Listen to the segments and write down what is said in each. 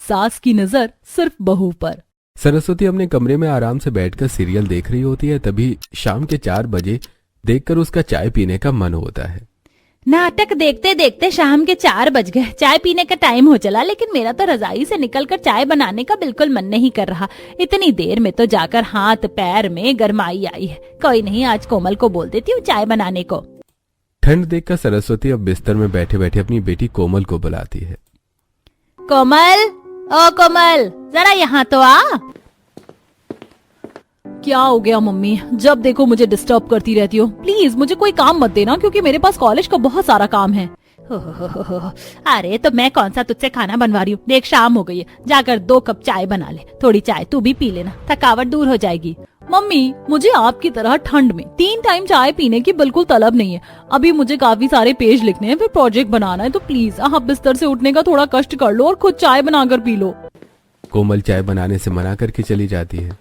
सास की नजर सिर्फ बहू पर। सरस्वती अपने कमरे में आराम से बैठकर सीरियल देख रही होती है। तभी शाम के 4 बजे देखकर उसका चाय पीने का मन होता है। नाटक देखते देखते शाम के 4 बज गए। चाय पीने का टाइम हो चला, लेकिन मेरा तो रजाई से निकलकर चाय बनाने का बिल्कुल मन नहीं कर रहा। इतनी देर में तो जाकर हाथ पैर में गरमाई आई है। कोई नहीं, आज कोमल को बोल देती हूँ चाय बनाने को। ठंड देखकर सरस्वती अब बिस्तर में बैठे बैठे अपनी बेटी कोमल को बुलाती है। कोमल, ओ कोमल, जरा यहाँ तो आ। क्या हो गया मम्मी? जब देखो मुझे डिस्टर्ब करती रहती हो। प्लीज मुझे कोई काम मत देना, क्योंकि मेरे पास कॉलेज का बहुत सारा काम है। अरे तो मैं कौन सा तुझसे खाना बनवा रही हूँ। देख शाम हो गई है, जाकर 2 कप चाय बना ले। थोड़ी चाय तू भी पी लेना, थकावट दूर हो जाएगी। मम्मी, मुझे आपकी तरह ठंड में 3 टाइम चाय पीने की बिल्कुल तलब नहीं है। अभी मुझे काफी सारे पेज लिखने हैं, फिर प्रोजेक्ट बनाना है। तो प्लीज आप बिस्तर से उठने का थोड़ा कष्ट कर लो और खुद चाय बनाकर पी लो। कोमल चाय बनाने से मना करके चली जाती है।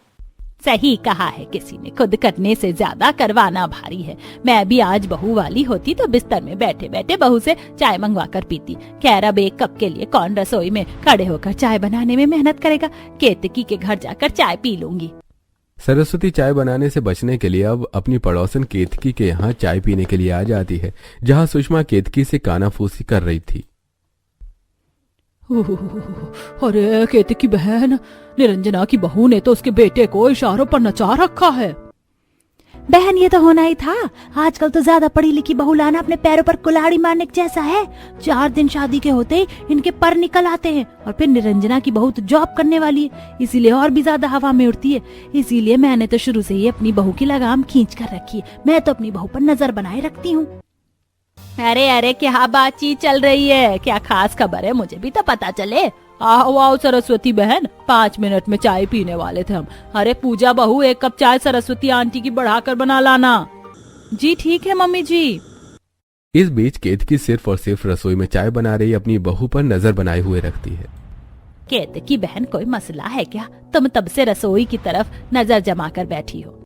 सही कहा है किसी ने, खुद करने से ज्यादा करवाना भारी है। मैं भी आज बहू वाली होती तो बिस्तर में बैठे बैठे बहू से चाय मंगवा कर पीती। खैर अब 1 कप के लिए कौन रसोई में खड़े होकर चाय बनाने में मेहनत करेगा। केतकी के घर जाकर चाय पी लूंगी। सरस्वती चाय बनाने से बचने के लिए अब अपनी पड़ोसन केतकी के यहाँ चाय पीने के लिए आ जाती है, जहाँ सुषमा केतकी से कानाफूसी कर रही थी। अरे केतकी बहन, निरंजना की बहू ने तो उसके बेटे को इशारों पर नचा रखा है। बहन ये तो होना ही था। आजकल तो ज्यादा पढ़ी लिखी बहू लाना अपने पैरों पर कुल्हाड़ी मारने जैसा है। 4 दिन शादी के होते ही इनके पर निकल आते हैं। और फिर निरंजना की बहू तो जॉब करने वाली है, इसीलिए और भी ज्यादा हवा में उड़ती है। इसीलिए मैंने तो शुरू से ही अपनी बहू की लगाम खींच कर रखी है। मैं तो अपनी बहू पर नजर बनाए रखती हूँ। अरे अरे क्या बातचीत चल रही है? क्या खास खबर है? मुझे भी तो पता चले। आओ आओ सरस्वती बहन, 5 मिनट में चाय पीने वाले थे हम। अरे पूजा बहू, 1 कप चाय सरस्वती आंटी की बढ़ाकर बना लाना। जी ठीक है मम्मी जी। इस बीच केतकी सिर्फ और सिर्फ रसोई में चाय बना रही अपनी बहू पर नजर बनाए हुए रखती है। केतकी बहन, कोई मसला है क्या? तुम तब से रसोई की तरफ नजर जमा कर बैठी हो।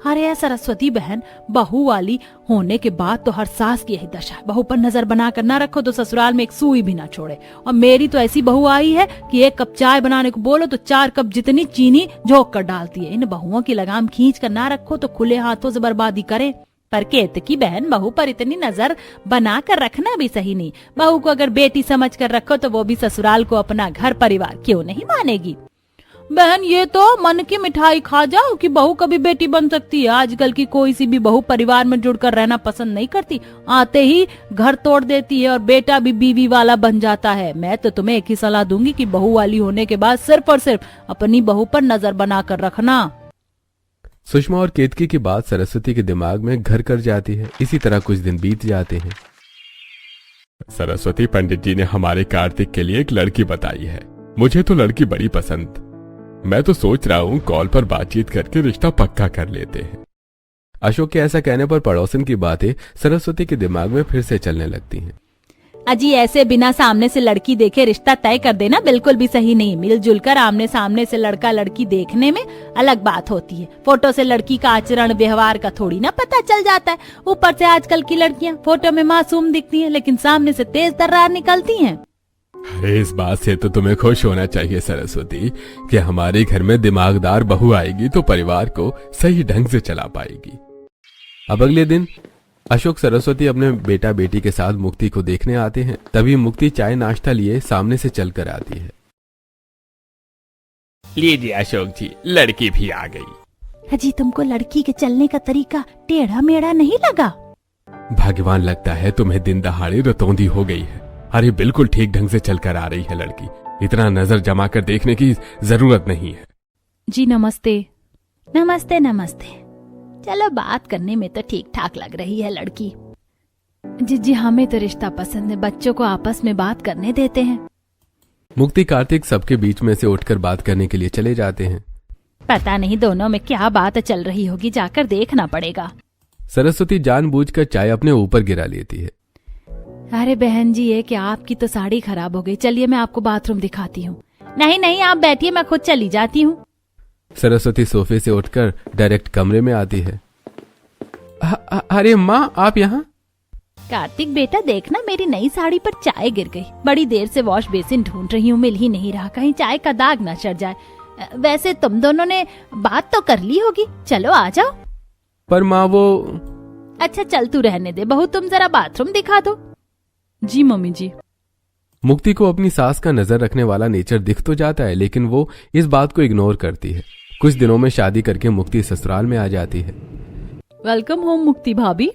अरे सरस्वती बहन, बहू वाली होने के बाद तो हर सास की यही दशा है। बहू पर नजर बनाकर ना रखो तो ससुराल में एक सुई भी ना छोड़े। और मेरी तो ऐसी बहू आई है कि 1 कप चाय बनाने को बोलो तो 4 कप जितनी चीनी झोंक कर डालती है। इन बहुओं की लगाम खींच कर ना रखो तो खुले हाथों से बर्बादी करे। पर केतकी बहन, बहू पर इतनी नजर बना कर रखना भी सही नहीं। बहू को अगर बेटी समझ कर रखो तो वो भी ससुराल को अपना घर परिवार क्यों नहीं मानेगी। बहन ये तो मन की मिठाई खा जाओ कि बहू कभी बेटी बन सकती है। आजकल की कोई सी भी बहू परिवार में जुड़कर रहना पसंद नहीं करती। आते ही घर तोड़ देती है और बेटा भी बीवी वाला बन जाता है। मैं तो तुम्हें एक ही सलाह दूंगी कि बहू वाली होने के बाद सिर्फ और सिर्फ अपनी बहू पर नजर बना कर रखना। सुषमा और केतकी की बात सरस्वती के दिमाग में घर कर जाती है। इसी तरह कुछ दिन बीत जाते हैं। सरस्वती, पंडित जी ने हमारे कार्तिक के लिए एक लड़की बताई है। मुझे तो लड़की बड़ी पसंद। मैं तो सोच रहा हूँ कॉल पर बातचीत करके रिश्ता पक्का कर लेते हैं। अशोक के ऐसा कहने पर पड़ोसन की बातें सरस्वती के दिमाग में फिर से चलने लगती हैं। अजी ऐसे बिना सामने से लड़की देखे रिश्ता तय कर देना बिल्कुल भी सही नहीं। मिलजुल कर आमने सामने से लड़का लड़की देखने में अलग बात होती है। फोटो से लड़की का आचरण व्यवहार का थोड़ी ना पता चल जाता है। ऊपर से आजकल की लड़कियां फोटो में मासूम दिखती हैं, लेकिन सामने से तेज तर्रार निकलती हैं। अरे इस बात से तो तुम्हें खुश होना चाहिए सरस्वती कि हमारे घर में दिमागदार बहू आएगी तो परिवार को सही ढंग से चला पाएगी। अब अगले दिन अशोक सरस्वती अपने बेटा बेटी के साथ मुक्ति को देखने आते हैं। तभी मुक्ति चाय नाश्ता लिए सामने से चलकर आती है। लीजिए अशोक जी, लड़की भी आ गई। अजी तुमको लड़की के चलने का तरीका टेढ़ा मेढ़ा नहीं लगा? भाग्यवान लगता है, तुम्हें दिन दहाड़े रतौंधी हो गई है। अरे बिल्कुल ठीक ढंग से चलकर आ रही है लड़की। इतना नजर जमा कर देखने की जरूरत नहीं है। जी नमस्ते। नमस्ते नमस्ते। चलो बात करने में तो ठीक ठाक लग रही है लड़की। जी हमें तो रिश्ता पसंद है। बच्चों को आपस में बात करने देते हैं। मुक्ति कार्तिक सबके बीच में से उठकर बात करने के लिए चले जाते हैं। पता नहीं दोनों में क्या बात चल रही होगी, जाकर देखना पड़ेगा। सरस्वती जानबूझकर चाय अपने ऊपर गिरा लेती है। अरे बहन जी, ये क्या आपकी तो साड़ी खराब हो गई। चलिए मैं आपको बाथरूम दिखाती हूँ। नहीं नहीं आप बैठिए, मैं खुद चली जाती हूँ। सरस्वती सोफे से उठकर डायरेक्ट कमरे में आती है। अरे माँ, आप यहाँ? कार्तिक बेटा देखना, मेरी नई साड़ी पर चाय गिर गई। बड़ी देर से वॉश बेसिन ढूंढ रही हूँ, मिल ही नहीं रहा, कहीं चाय का दाग न चढ़ जाए। वैसे तुम दोनों ने बात तो कर ली होगी, चलो आ जाओ। पर माँ वो। अच्छा चल तू रहने दे, बहू तुम जरा बाथरूम दिखा दो। जी मम्मी जी। मुक्ति को अपनी सास का नजर रखने वाला नेचर दिख तो जाता है, लेकिन वो इस बात को इग्नोर करती है। कुछ दिनों में शादी करके मुक्ति ससुराल में आ जाती है। वेलकम होम मुक्ति भाभी।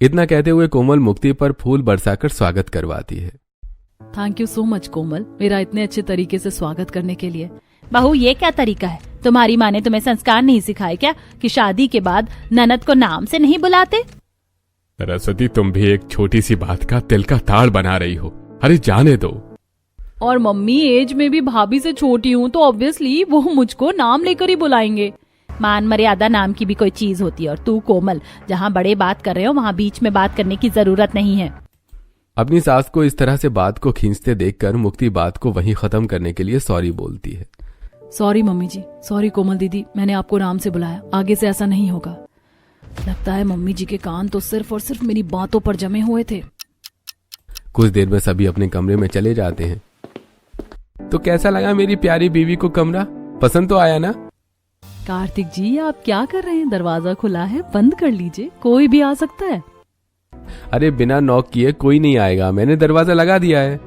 इतना कहते हुए कोमल मुक्ति पर फूल बरसाकर स्वागत करवाती है। थैंक यू सो मच कोमल, मेरा इतने अच्छे तरीके से स्वागत करने के लिए। बहू ये क्या तरीका है? तुम्हारी माँ ने तुम्हें संस्कार नहीं सिखाए क्या कि शादी के बाद ननद को नाम से नहीं बुलाते? सरस्वती, तुम भी एक छोटी सी बात का तिल का ताड़ बना रही हो। अरे जाने दो। और मम्मी एज में भी भाभी से छोटी हूँ तो ऑब्वियसली वो मुझको नाम लेकर ही बुलाएंगे। मान मर्यादा नाम की भी कोई चीज होती है। और तू कोमल, जहाँ बड़े बात कर रहे हो वहाँ बीच में बात करने की जरूरत नहीं है। अपनी सास को इस तरह से बात को खींचते देखकर मुक्ति बात को वहीं खत्म करने के लिए सॉरी बोलती है। सॉरी मम्मी जी, सॉरी कोमल दीदी, मैंने आपको नाम से बुलाया, आगे से ऐसा नहीं होगा। लगता है मम्मी जी के कान तो सिर्फ और सिर्फ मेरी बातों पर जमे हुए थे। कुछ देर में सभी अपने कमरे में चले जाते हैं। तो कैसा लगा मेरी प्यारी बीवी को कमरा? पसंद तो आया ना? कार्तिक जी आप क्या कर रहे हैं? दरवाजा खुला है, बंद कर लीजिए, कोई भी आ सकता है। अरे बिना नॉक किए कोई नहीं आएगा, मैंने दरवाजा लगा दिया है।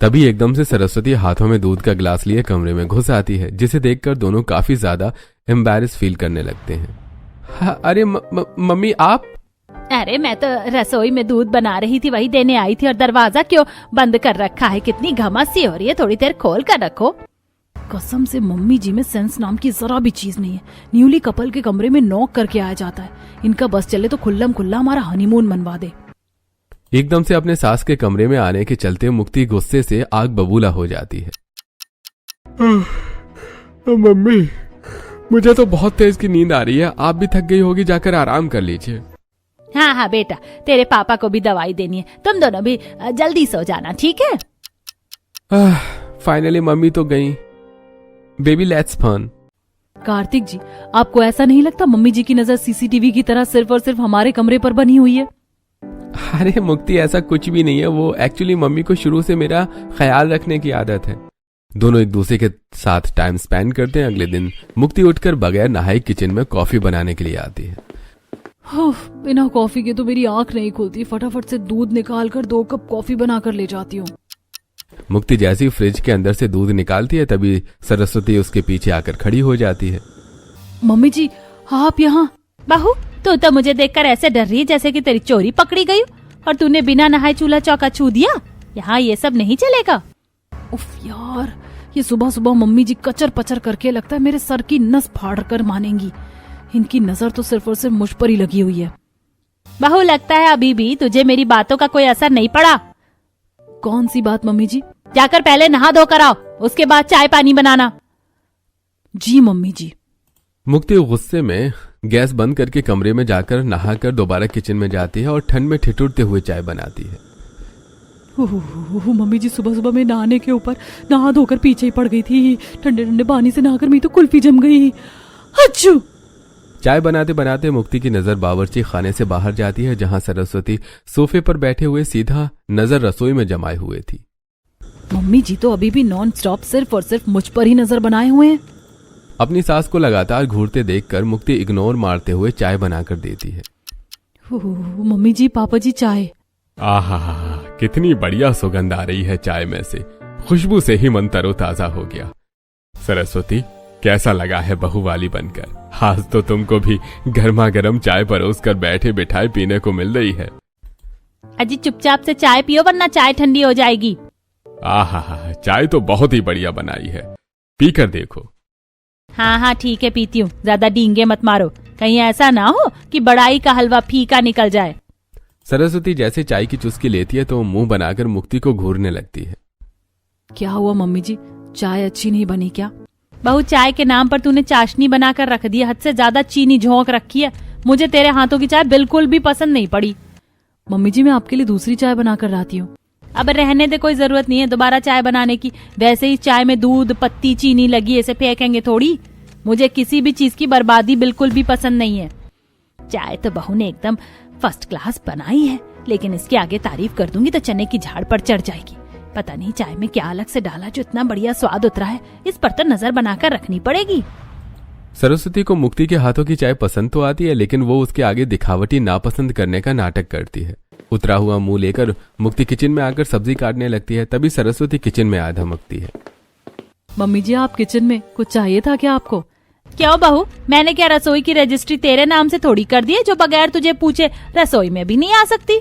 तभी एकदम से सरस्वती हाथों में दूध का गिलास लिए कमरे में घुस आती है, जिसे देखकर दोनों काफी ज्यादा एम्बैरेस फील करने लगते हैं। हाँ, अरे मम्मी आप? अरे मैं तो रसोई में दूध बना रही थी, वही देने आई थी। और दरवाजा क्यों बंद कर रखा है? कितनी घमस सी हो रही है, थोड़ी देर खोल कर रखो। कसम से मम्मी जी में सेंस नाम की जरा भी चीज नहीं है। न्यूली कपल के कमरे में नॉक करके आया जाता है। इनका बस चले तो खुल्लम खुल्ला हमारा हनीमून मनवा दे। एकदम से अपने सास के कमरे में आने के चलते मुक्ति गुस्से से आग बबूला हो जाती है। मम्मी, मुझे तो बहुत तेज की नींद आ रही है, आप भी थक गई होगी, जाकर आराम कर लीजिए। हाँ हाँ बेटा, तेरे पापा को भी दवाई देनी है, तुम दोनों भी जल्दी सो जाना, ठीक है? फाइनली मम्मी तो गई। Baby let's fun. Kartik ji, आपको ऐसा नहीं लगता मम्मी जी की नजर सीसीटीवी की तरह सिर्फ और सिर्फ हमारे कमरे पर बनी हुई है? अरे मुक्ति, ऐसा कुछ भी नहीं है। वो एक्चुअली मम्मी को शुरू से मेरा ख्याल रखने की आदत है। दोनों एक दूसरे के साथ टाइम स्पेंड करते हैं। अगले दिन मुक्ति उठकर बगैर नहाए किचन में कॉफी बनाने के लिए आती है। बिना कॉफी के तो मेरी आंख नहीं खुलती। फटाफट से दूध निकाल कर 2 कप कॉफी बनाकर ले जाती हूँ। मुक्ति जैसी फ्रिज के अंदर से दूध निकालती है, तभी सरस्वती उसके पीछे आकर खड़ी हो जाती है। मम्मी जी आप यहाँ? बहू तू तो मुझे देखकर ऐसे डर रही है जैसे कि तेरी चोरी पकड़ी गई और तूने बिना नहाए चूल्हा चौका छू दिया। यहाँ ये सब नहीं चलेगा। उफ यार, ये सुबह सुबह मम्मी जी कचर पचर करके लगता है मेरे सर की नस फाड़ कर मानेंगी। इनकी नजर तो सिर्फ और सिर्फ मुझ पर ही लगी हुई है। बहू लगता है अभी भी तुझे मेरी बातों का कोई असर नहीं पड़ा। कौन सी बात मम्मी जी? जाकर पहले नहा धो कर आओ, उसके बाद चाय पानी बनाना। जी मम्मी जी। मुक्ति गुस्से में गैस बंद करके कमरे में जाकर नहाकर दोबारा किचन में जाती है और ठंड में ठिठुरते हुए चाय बनाती है। मम्मी जी, सुबह सुबह मैं नहाने के ऊपर नहा धोकर पीछे ही पड़ गई थी। ठंडे ठंडे पानी से नहाकर मेरी तो कुल्फी जम गई। अच्छू। चाय बनाते बनाते मुक्ति की नजर बावर्ची खाने से बाहर जाती है, जहां सरस्वती सोफे पर बैठे हुए सीधा नजर रसोई में जमाए हुए थी। मम्मी जी तो अभी भी नॉन स्टॉप सिर्फ और सिर्फ मुझ पर ही नजर बनाए हुए हैं। अपनी सास को लगातार घूरते देखकर मुक्ति इग्नोर मारते हुए चाय बनाकर देती है। मम्मी जी, पापा जी चाय। आहा, कितनी बढ़िया सुगंध आ रही है चाय में से। खुशबू से ही मन तरोताजा हो गया। सरस्वती, कैसा लगा है बहू वाली बनकर? आज तो तुमको भी गर्मा गर्म चाय परोस कर बैठे बिठाए पीने को मिल रही है। अजी चुपचाप से चाय पियो वरना चाय ठंडी हो जाएगी। आहा, चाय तो बहुत ही बढ़िया बनाई है, पी कर देखो। हाँ हाँ ठीक है, पीती हूँ। ज्यादा डींगे मत मारो, कहीं ऐसा ना हो कि बड़ाई का हलवा फीका निकल जाए। सरस्वती जैसे चाय की चुस्की लेती है तो मुंह बनाकर मुक्ति को घूरने लगती है। क्या हुआ मम्मी जी, चाय अच्छी नहीं बनी क्या? बहू, चाय के नाम पर तूने चाशनी बनाकर रख दी, हद से ज्यादा चीनी झोंक रखी है। मुझे तेरे हाथों की चाय बिल्कुल भी पसंद नहीं पड़ी। मम्मी जी, मैं आपके लिए दूसरी चाय बनाकर लाती हूँ। अब रहने दे, कोई जरूरत नहीं है दोबारा चाय बनाने की। वैसे ही चाय में दूध, पत्ती, चीनी लगी, ऐसे फेंकेंगे थोड़ी। मुझे किसी भी चीज की बर्बादी बिल्कुल भी पसंद नहीं है। चाय तो बहू ने एकदम फर्स्ट क्लास बनाई है। लेकिन इसके आगे तारीफ कर दूंगी तो चने की झाड़ पर चढ़ जाएगी। पता नहीं चाय में क्या अलग से डाला जो इतना बढ़िया स्वाद उतरा है, इस पर तो नजर बनाकर रखनी पड़ेगी। सरस्वती को मुक्ति के हाथों की चाय पसंद तो आती है, लेकिन वो उसके आगे दिखावटी नापसंद करने का नाटक करती है। उतरा हुआ मुंह लेकर मुक्ति किचन में आकर सब्जी काटने लगती है। तभी सरस्वती किचन में आ धमकती है। मम्मी जी आप किचन में, कुछ चाहिए था क्या आपको? क्यों बहू, मैंने क्या रसोई की रजिस्ट्री तेरे नाम से थोड़ी कर दी है जो बगैर तुझे पूछे रसोई में भी नहीं आ सकती?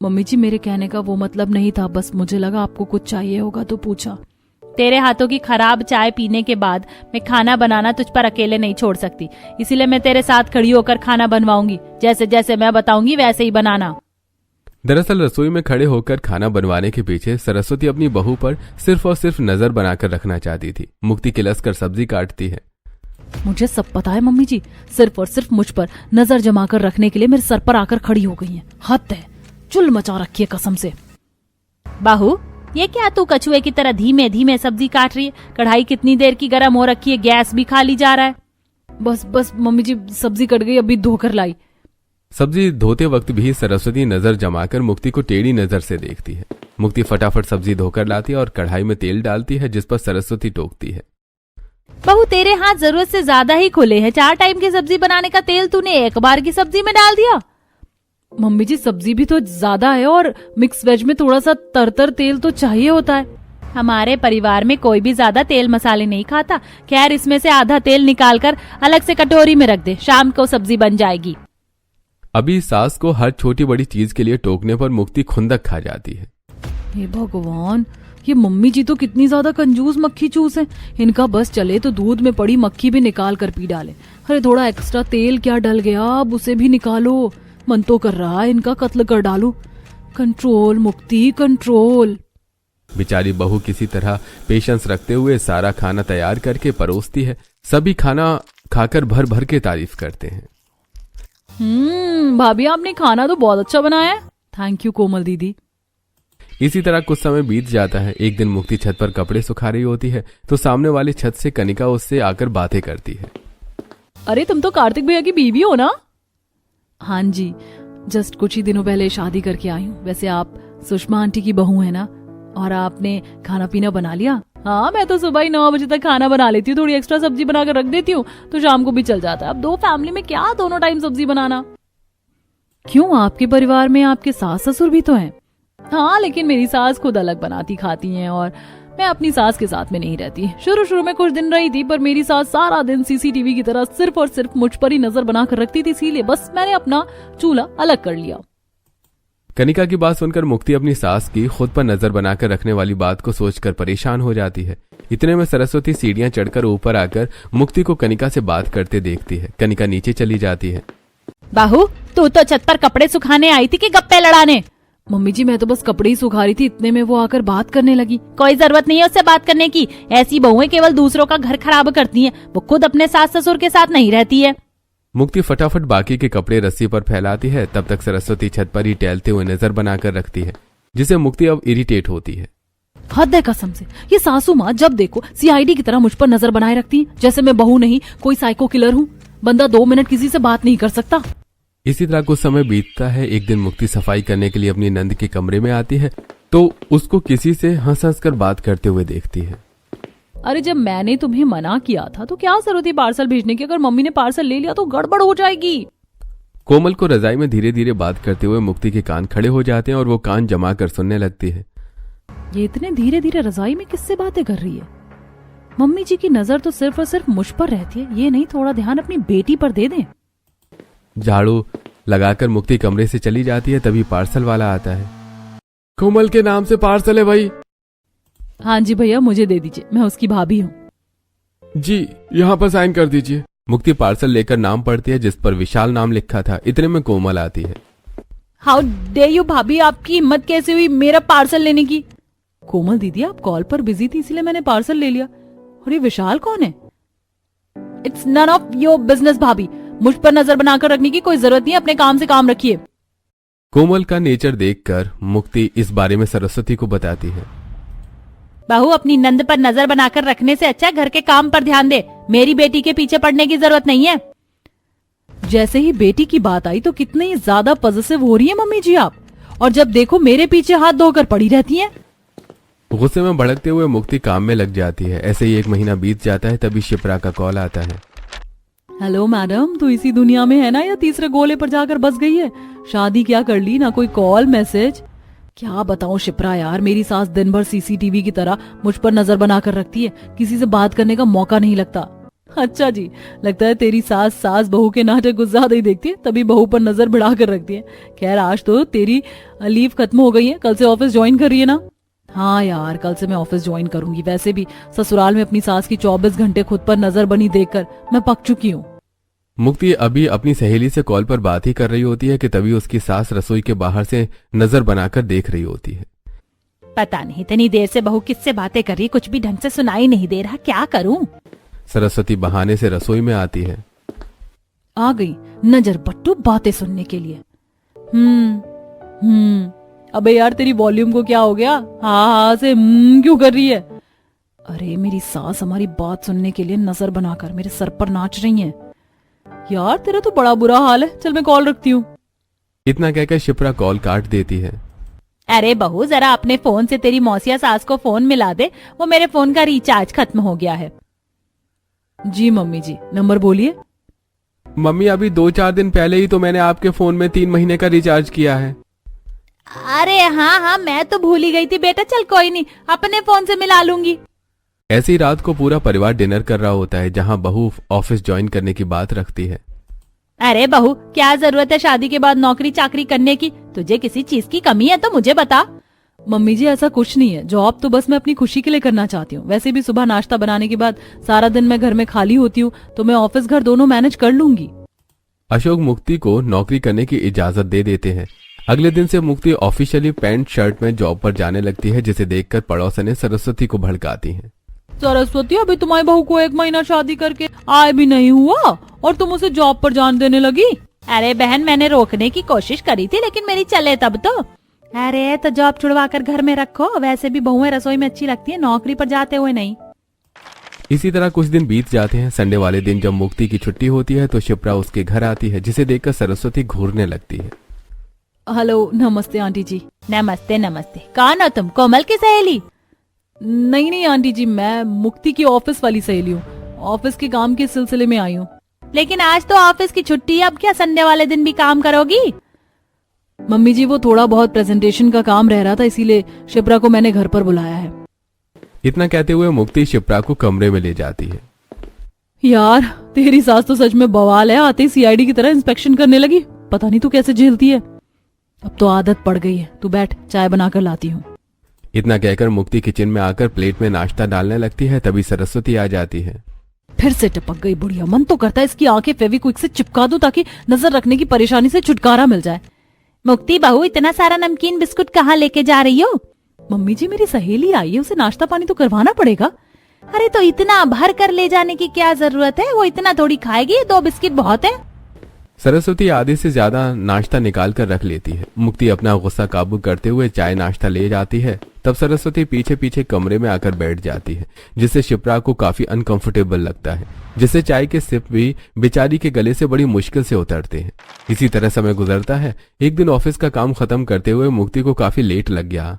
मम्मी जी मेरे कहने का वो मतलब नहीं था, बस मुझे लगा आपको कुछ चाहिए होगा तो पूछा। तेरे हाथों की खराब चाय पीने के बाद मैं खाना बनाना तुझ पर अकेले नहीं छोड़ सकती, इसीलिए मैं तेरे साथ खड़ी होकर खाना बनवाऊंगी। जैसे जैसे मैं बताऊंगी वैसे ही बनाना। दरअसल रसोई में खड़े होकर खाना बनवाने के पीछे सरस्वती अपनी बहू पर सिर्फ और सिर्फ नजर बनाकर रखना चाहती थी। मुक्ति किलस कर सब्जी काटती है। मुझे सब पता है मम्मी जी, सिर्फ और सिर्फ मुझ पर नजर जमा कर रखने के लिए मेरे सर पर आकर खड़ी हो गई हैं। हद है, चुल मचा रखी है कसम से। बाहू ये क्या तू कछुए की तरह धीमे धीमे सब्जी काट रही है? कढ़ाई कितनी देर की गर्म हो रखी है, गैस भी खाली जा रहा है। बस मम्मी जी सब्जी कट गई, अभी धोकर लाई। सब्जी धोते वक्त भी सरस्वती नजर जमाकर मुक्ति को टेढ़ी नजर से देखती है। मुक्ति फटाफट सब्जी धोकर लाती है और कढ़ाई में तेल डालती है, जिस पर सरस्वती टोकती है। बहू तेरे हाथ जरूरत से ज्यादा ही खुले हैं, 4 टाइम की सब्जी बनाने का तेल तूने एक बार की सब्जी में डाल दिया। मम्मी जी सब्जी भी तो ज्यादा है और मिक्स वेज में थोड़ा सा तरतर तेल तो चाहिए होता है। हमारे परिवार में कोई भी ज्यादा तेल मसाले नहीं खाता। खैर इसमें से आधा तेल निकालकर अलग से कटोरी में रख दे, शाम को सब्जी बन जाएगी। अभी सास को हर छोटी बड़ी चीज के लिए टोकने पर मुक्ति खुंदक खा जाती है। हे भगवान, ये मम्मी जी तो कितनी ज्यादा कंजूस मक्खी चूस है। इनका बस चले तो दूध में पड़ी मक्खी भी निकाल कर पी डाले। अरे थोड़ा एक्स्ट्रा तेल क्या डल गया, अब उसे भी निकालो। मन तो कर रहा है इनका कत्ल कर डालूं। कंट्रोल मुक्ति कंट्रोल। बेचारी बहू किसी तरह पेशेंस रखते हुए सारा खाना तैयार करके परोसती है। सभी खाना खाकर भर भर के तारीफ करते हैं। भाभी आपने खाना तो बहुत अच्छा बनाया है। थैंक यू कोमल दीदी। इसी तरह कुछ समय बीत जाता है। एक दिन मुक्ति छत पर कपड़े सुखा रही होती है तो सामने वाली छत से कनिका उससे आकर बातें करती है। अरे तुम तो कार्तिक भैया की बीवी हो ना? हाँ जी, जस्ट कुछ ही दिनों पहले शादी करके आई हूँ। वैसे आप सुषमा आंटी की बहू है ना? और आपने खाना पीना बना लिया? हाँ मैं तो सुबह ही 9 बजे तक खाना बना लेती हूँ, थोड़ी एक्स्ट्रा सब्जी बनाकर रख देती हूँ तो शाम को भी चल जाता है। अब 2 फैमिली में क्या दोनों टाइम सब्जी बनाना। क्यों, आपके परिवार में आपके सास ससुर भी तो हैं? हाँ लेकिन मेरी सास खुद अलग बनाती खाती हैं और मैं अपनी सास के साथ में नहीं रहती। शुरू में कुछ दिन रही थी, पर मेरी सास सारा दिन सीसीटीवी की तरह सिर्फ और सिर्फ मुझ पर ही नजर बनाकर रखती थी, इसीलिए बस मैंने अपना चूल्हा अलग कर लिया। कनिका की बात सुनकर मुक्ति अपनी सास की खुद पर नजर बनाकर रखने वाली बात को सोचकर परेशान हो जाती है। इतने में सरस्वती सीढ़ियां चढ़कर ऊपर आकर मुक्ति को कनिका से बात करते देखती है। कनिका नीचे चली जाती है। बाहू तू तो छत पर कपड़े सुखाने आई थी कि गप्पे लड़ाने? मम्मी जी मैं तो बस कपड़े ही सुखा रही थी, इतने में वो आकर बात करने लगी। कोई जरूरत नहीं है उससे बात करने की, ऐसी बहुएं केवल दूसरों का घर खराब करती हैं, वो खुद अपने सास ससुर के साथ नहीं रहती है। मुक्ति फटाफट बाकी के कपड़े रस्सी पर फैलाती है। तब तक सरस्वती छत पर ही टहलते हुए नजर बनाकर रखती है, जिसे मुक्ति अब इरिटेट होती है। हद है कसम से, ये सासू माँ जब देखो सीआईडी की तरह मुझ पर नजर बनाए रखती है, जैसे मैं बहू नहीं कोई साइको किलर हूँ। बंदा 2 मिनट किसी से बात नहीं कर सकता। इसी तरह कुछ समय बीतता है। एक दिन मुक्ति सफाई करने के लिए अपनी नंद के कमरे में आती है तो उसको किसी से हंस हंस कर बात करते हुए देखती है। अरे जब मैंने तुम्हें मना किया था तो क्या जरूरत है पार्सल भेजने की? अगर मम्मी ने पार्सल ले लिया तो गड़बड़ हो जाएगी। कोमल को रजाई में धीरे धीरे बात करते हुए मुक्ति के कान खड़े हो जाते हैं और वो कान जमा कर सुनने लगती है। ये इतने धीरे धीरे रजाई में किससे बातें कर रही है? मम्मी जी की नजर तो सिर्फ और सिर्फ मुझ पर रहती है, ये नहीं थोड़ा ध्यान अपनी बेटी पर दे दें। झाड़ू लगाकर मुक्ति कमरे से चली जाती है। तभी पार्सल वाला आता है। कोमल के नाम से पार्सल है भाई। हाँ जी भैया मुझे दे दीजिए, मैं उसकी भाभी हूँ। जी यहाँ पर साइन कर दीजिए। मुक्ति पार्सल लेकर नाम पढ़ती है, जिस पर विशाल नाम लिखा था। इतने में कोमल आती है। हाउ डे यू भाभी, आपकी हिम्मत कैसे हुई मेरा पार्सल लेने की? कोमल दीदी आप कॉल पर बिजी थी इसलिए मैंने पार्सल ले लिया। और ये विशाल कौन है? It's none of your business भाभी, मुझ पर नजर बनाकर रखने की कोई जरूरत नहीं है, अपने काम से काम रखिए। कोमल का नेचर देखकर मुक्ति इस बारे में सरस्वती को बताती है। बहू अपनी नंद पर नजर बनाकर रखने से अच्छा घर के काम पर ध्यान दे, मेरी बेटी के पीछे पड़ने की जरूरत नहीं है। जैसे ही बेटी की बात आई तो कितनी ज्यादा पॉजिटिव हो रही है मम्मी जी आप, और जब देखो मेरे पीछे हाथ धोकर पड़ी रहती हैं। गुस्से में भड़कते हुए मुक्ति काम में लग जाती है। ऐसे ही 1 महीना बीत जाता है, तभी शिप्रा का कॉल आता है। हेलो मैडम, तू इसी दुनिया में है ना या तीसरे गोले पर जाकर बस गई है? शादी क्या कर ली, ना कोई कॉल मैसेज। क्या बताऊं शिप्रा यार, मेरी सास दिन भर सीसीटीवी की तरह मुझ पर नजर बनाकर रखती है, किसी से बात करने का मौका नहीं लगता। अच्छा जी, लगता है तेरी सास बहू के नाटक कुछ ज्यादा ही देखती है, तभी बहू पर नजर बढ़ा कर रखती है। खैर आज तो तेरी लीव खत्म हो गई है, कल से ऑफिस ज्वाइन कर रही है ना? हाँ यार, कल से मैं ऑफिस ज्वाइन करूंगी। वैसे भी ससुराल में अपनी सास की 24 घंटे खुद पर नजर बनी देखकर मैं पक चुकी हूँ। मुक्ति अभी अपनी सहेली से कॉल पर बात ही कर रही होती है कि तभी उसकी सास रसोई के बाहर से नजर बनाकर देख रही होती है। पता नहीं इतनी देर से बहू किससे बातें कर रही, कुछ भी ढंग से सुनाई नहीं दे रहा, क्या करूं? सरस्वती बहाने से रसोई में आती है। आ गई नजर बट्टू बातें सुनने के लिए। अबे यार तेरी वॉल्यूम को क्या हो गया? हाँ से क्यों कर रही है? अरे मेरी सास हमारी बात सुनने के लिए नजर बनाकर मेरे सर पर नाच रही है। यार तेरा तो बड़ा बुरा हाल है, चल मैं कॉल रखती हूँ। इतना कहकर शिप्रा कॉल काट देती है। अरे बहू जरा अपने फोन से तेरी मौसिया सास को फोन मिला दे, वो मेरे फोन का रिचार्ज खत्म हो गया है। जी मम्मी जी, नंबर बोलिए। मम्मी अभी 2-4 दिन पहले ही तो मैंने आपके फोन में 3 महीने का रिचार्ज किया है। अरे हाँ मैं तो भूल ही गई थी बेटा, चल कोई नहीं, अपने फोन से मिला लूंगी। ऐसी रात को पूरा परिवार डिनर कर रहा होता है, जहां बहू ऑफिस ज्वाइन करने की बात रखती है। अरे बहू क्या जरूरत है शादी के बाद नौकरी चाकरी करने की? तुझे किसी चीज की कमी है तो मुझे बता। मम्मी जी ऐसा कुछ नहीं है, जॉब तो बस मैं अपनी खुशी के लिए करना चाहती हूँ। वैसे भी सुबह नाश्ता बनाने के बाद सारा दिन मैं घर में खाली होती हूँ, तो मैं ऑफिस घर दोनों मैनेज कर लूंगी। अशोक मुक्ति को नौकरी करने की इजाजत दे देते हैं। अगले दिन से मुक्ति ऑफिशियली पैंट शर्ट में जॉब पर जाने लगती है, जिसे देखकर पड़ोसने सरस्वती को भड़काती हैं। सरस्वती अभी तुम्हारी बहू को 1 महीना शादी करके आए भी नहीं हुआ और तुम उसे जॉब पर जान देने लगी। अरे बहन मैंने रोकने की कोशिश करी थी, लेकिन मेरी चले तब तो। अरे तो जॉब छुड़वा कर घर में रखो, वैसे भी बहुएं रसोई में अच्छी लगती है, नौकरी पर जाते हुए नहीं। इसी तरह कुछ दिन बीत जाते हैं। संडे वाले दिन जब मुक्ति की छुट्टी होती है तो शिप्रा उसके घर आती है, जिसे देखकर सरस्वती घूरने लगती है। हेलो नमस्ते आंटी जी। नमस्ते नमस्ते, कौन हो तुम? कोमल की सहेली? नहीं आंटी जी, मैं मुक्ति की ऑफिस वाली सहेली हूँ। ऑफिस के काम के सिलसिले में आई हूँ। लेकिन आज तो ऑफिस की छुट्टी, अब क्या संडे वाले दिन भी काम करोगी? मम्मी जी वो थोड़ा बहुत प्रेजेंटेशन का काम रह रहा था, इसीलिए शिप्रा को मैंने घर पर बुलाया है। इतना कहते हुए मुक्ति शिप्रा को कमरे में ले जाती है। यार तेरी सास तो सच में बवाल है, आते ही सीआईडी की तरह इंस्पेक्शन करने लगी। पता नहीं तू कैसे झेलती है। अब तो आदत पड़ गई है, तू बैठ, चाय बनाकर लाती हूँ। इतना कहकर मुक्ति किचन में आकर प्लेट में नाश्ता डालने लगती है, तभी सरस्वती आ जाती है। फिर से टपक गई बुढ़िया, मन तो करता है इसकी आंखें फेविक्विक से चिपका दूं ताकि नजर रखने की परेशानी से छुटकारा मिल जाए। मुक्ति बहू इतना सारा नमकीन बिस्कुट कहाँ लेके जा रही हो? मम्मी जी मेरी सहेली आई है, उसे नाश्ता पानी तो करवाना पड़ेगा। अरे तो इतना भर कर ले जाने की क्या जरूरत है, वो इतना थोड़ी खाएगी, 2 बिस्किट बहुत है। सरस्वती आधे से ज्यादा नाश्ता निकाल कर रख लेती है। मुक्ति अपना गुस्सा काबू करते हुए चाय नाश्ता ले जाती है। तब सरस्वती पीछे पीछे कमरे में आकर बैठ जाती है, जिससे शिप्रा को काफी अनकंफर्टेबल लगता है, जिससे चाय के सिप भी बेचारी के गले से बड़ी मुश्किल से उतरते हैं। इसी तरह समय गुजरता है। एक दिन ऑफिस का काम खत्म करते हुए मुक्ति को काफी लेट लग गया।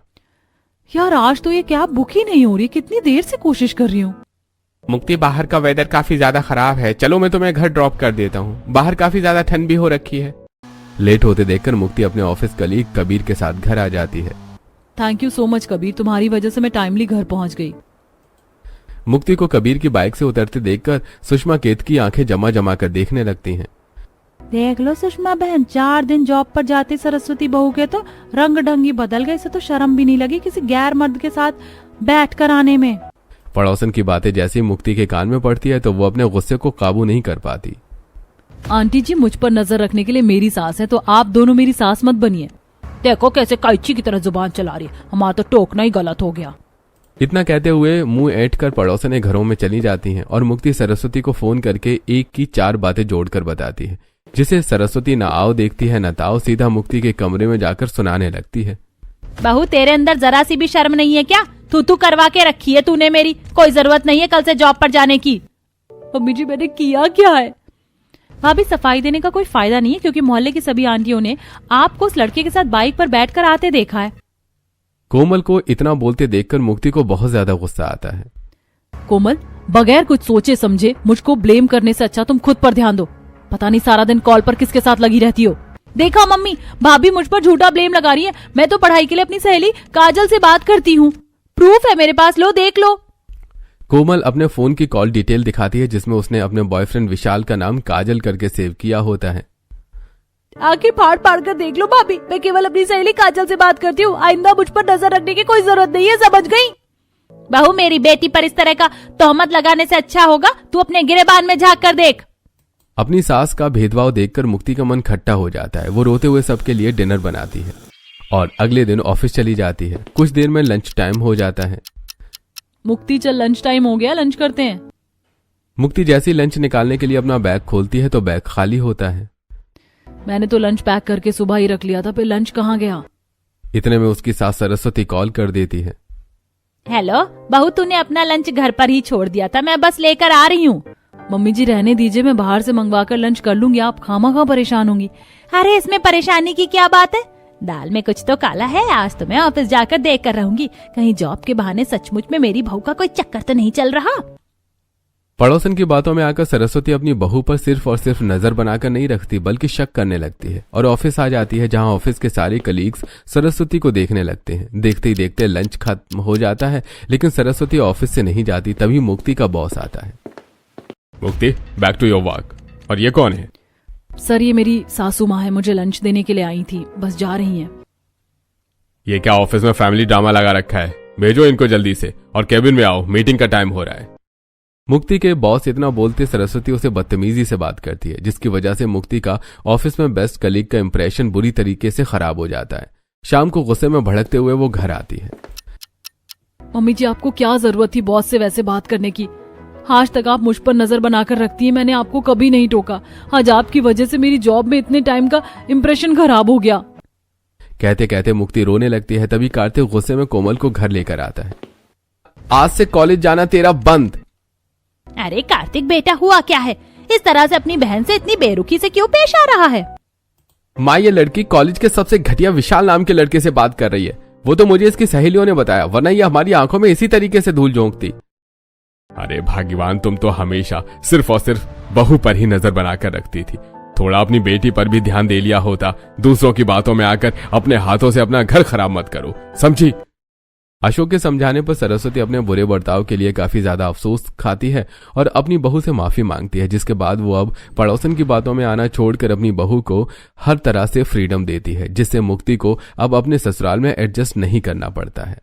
यार आज तो ये कैब बुक ही नहीं हो रही, कितनी देर से कोशिश कर रही हूँ। मुक्ति बाहर का वेदर काफी ज्यादा खराब है, चलो मैं तुम्हें घर ड्रॉप कर देता हूँ, बाहर काफी ज्यादा ठंड भी हो रखी है। लेट होते देखकर मुक्ति अपने ऑफिस कलीग कबीर के साथ घर आ जाती है। Thank you so much Kabir, तुम्हारी वजह से मैं टाइमली घर पहुंच गई। मुक्ति को कबीर की बाइक से उतरते देखकर सुषमा केत की आंखें जमा जमा कर देखने लगती हैं। देख लो सुषमा बहन, 4 दिन जॉब पर जाते सरस्वती बहू के तो रंग ढंगी बदल गए, इसे तो शर्म भी नहीं लगी किसी गैर मर्द के साथ बैठ कर आने में। पड़ोसन की बातें जैसे ही मुक्ति के कान में पड़ती है तो वो अपने गुस्से को काबू नहीं कर पाती। आंटी जी मुझ पर नजर रखने के लिए मेरी सास है, तो आप दोनों मेरी सास मत बनिए। देखो कैसे कैची की तरह जुबान चला रही है, हमारा तो टोकना ही गलत हो गया। इतना कहते हुए मुंह ऐंठ कर पड़ोसने घरों में चली जाती हैं और मुक्ति सरस्वती को फोन करके एक की 4 बातें जोड़कर बताती है, जिसे सरस्वती न आओ देखती है न ताओ, सीधा मुक्ति के कमरे में जाकर सुनाने लगती है। बहू तेरे अंदर जरा सी भी शर्म नहीं है क्या? तू करवा के रखी है तूने मेरी, कोई जरूरत नहीं है कल से जॉब पर जाने की। मम्मी जी मैंने किया क्या है? भाभी सफाई देने का कोई फायदा नहीं है, क्योंकि मोहल्ले की सभी आंटियों ने आपको उस लड़के के साथ बाइक पर बैठकर आते देखा है। कोमल को इतना बोलते देखकर मुक्ति को बहुत ज्यादा गुस्सा आता है। कोमल, बगैर कुछ सोचे समझे मुझको ब्लेम करने से अच्छा तुम खुद पर ध्यान दो। पता नहीं सारा दिन कॉल पर किसके साथ लगी रहती हो। देखा मम्मी, भाभी मुझ पर झूठा ब्लेम लगा रही है। मैं तो पढ़ाई के लिए अपनी सहेली काजल से बात करती हूँ, प्रूफ है मेरे पास, लो देख लो। कोमल अपने फोन की कॉल डिटेल दिखाती है जिसमें उसने अपने बॉयफ्रेंड विशाल का नाम काजल करके सेव किया होता है। आखिर फाड़ फाड़ कर देख लो भाभी, मैं केवल अपनी सहेली काजल से बात करती हूँ। आइंदा मुझ पर नजर रखने की कोई जरूरत नहीं है, समझ गई? बहू, मेरी बेटी पर इस तरह का तोहमत लगाने से अच्छा होगा तू अपने गिरेबान में झांक कर देख। अपनी सास का भेदभाव देखकर मुक्ति का मन खट्टा हो जाता है। वो रोते हुए सबके लिए डिनर बनाती है और अगले दिन ऑफिस चली जाती है। कुछ देर में लंच टाइम हो जाता है। मुक्ति, चल लंच टाइम हो गया, लंच करते हैं। मुक्ति जैसी लंच निकालने के लिए अपना बैग खोलती है तो बैग खाली होता है। मैंने तो लंच पैक करके सुबह ही रख लिया था, फिर लंच कहाँ गया? इतने में उसकी सास सरस्वती कॉल कर देती है। हेलो बहू, तूने अपना लंच घर पर ही छोड़ दिया था, मैं बस लेकर आ रही हूँ। मम्मी जी रहने दीजिए, मैं बाहर से मंगवा कर लंच कर लूंगी, आप खामा परेशान होंगी। अरे इसमें परेशानी की क्या बात है, दाल में कुछ तो काला है। आज तो मैं ऑफिस जाकर देख कर रहूंगी, कहीं जॉब के बहाने सचमुच में मेरी बहू का कोई चक्कर तो नहीं चल रहा। पड़ोसन की बातों में आकर सरस्वती अपनी बहू पर सिर्फ और सिर्फ नजर बनाकर नहीं रखती बल्कि शक करने लगती है और ऑफिस आ जाती है, जहां ऑफिस के सारे कलीग्स सरस्वती को देखने लगते हैं। देखते ही देखते लंच खत्म हो जाता है, लेकिन सरस्वती ऑफिस से नहीं जाती। तभी मुक्ति का बॉस आता है। मुक्ति, बैक टू योर वर्क। और ये कौन है? सर, ये मेरी सासू माँ है, मुझे लंच देने के लिए आई थी, बस जा रही हैं। ये क्या ऑफिस में फैमिली ड्रामा लगा रखा है? भेजो इनको जल्दी से और केबिन में आओ, मीटिंग का टाइम हो रहा है। मुक्ति के बॉस इतना बोलते सरस्वती उसे बदतमीजी से बात करती है, जिसकी वजह से मुक्ति का ऑफिस में बेस्ट कलीग का इंप्रेशन बुरी तरीके से खराब हो जाता है। शाम को गुस्से में भड़कते हुए वो घर आती है। मम्मी जी, आपको क्या जरूरत थी बॉस से वैसे बात करने की? आज तक आप मुझ पर नजर बनाकर रखती हैं, मैंने आपको कभी नहीं टोका। आज आपकी वजह से मेरी जॉब में इतने टाइम का इंप्रेशन खराब हो गया। कहते कहते मुक्ति रोने लगती है। तभी कार्तिक गुस्से में कोमल को घर लेकर आता है। आज से कॉलेज जाना तेरा बंद। अरे कार्तिक बेटा, हुआ क्या है? इस तरह से अपनी बहन से इतनी बेरुखी से क्यों पेश आ रहा है? माँ, ये लड़की कॉलेज के सबसे घटिया विशाल नाम के लड़के से बात कर रही है। वो तो मुझे इसकी सहेलियों ने बताया, वरना ये हमारी आंखों में इसी तरीके से धूल झोंकती। अरे भाग्यवान, तुम तो हमेशा सिर्फ और सिर्फ बहू पर ही नजर बनाकर रखती थी। थोड़ा अपनी बेटी पर भी ध्यान दे लिया होता। दूसरों की बातों में आकर अपने हाथों से अपना घर खराब मत करो, समझी? अशोक के समझाने पर सरस्वती अपने बुरे बर्ताव के लिए काफी ज्यादा अफसोस खाती है और अपनी बहू से माफी मांगती है, जिसके बाद वो अब पड़ोसन की बातों में आना छोड़कर अपनी बहू को हर तरह से फ्रीडम देती है, जिससे मुक्ति को अब अपने ससुराल में एडजस्ट नहीं करना पड़ता है।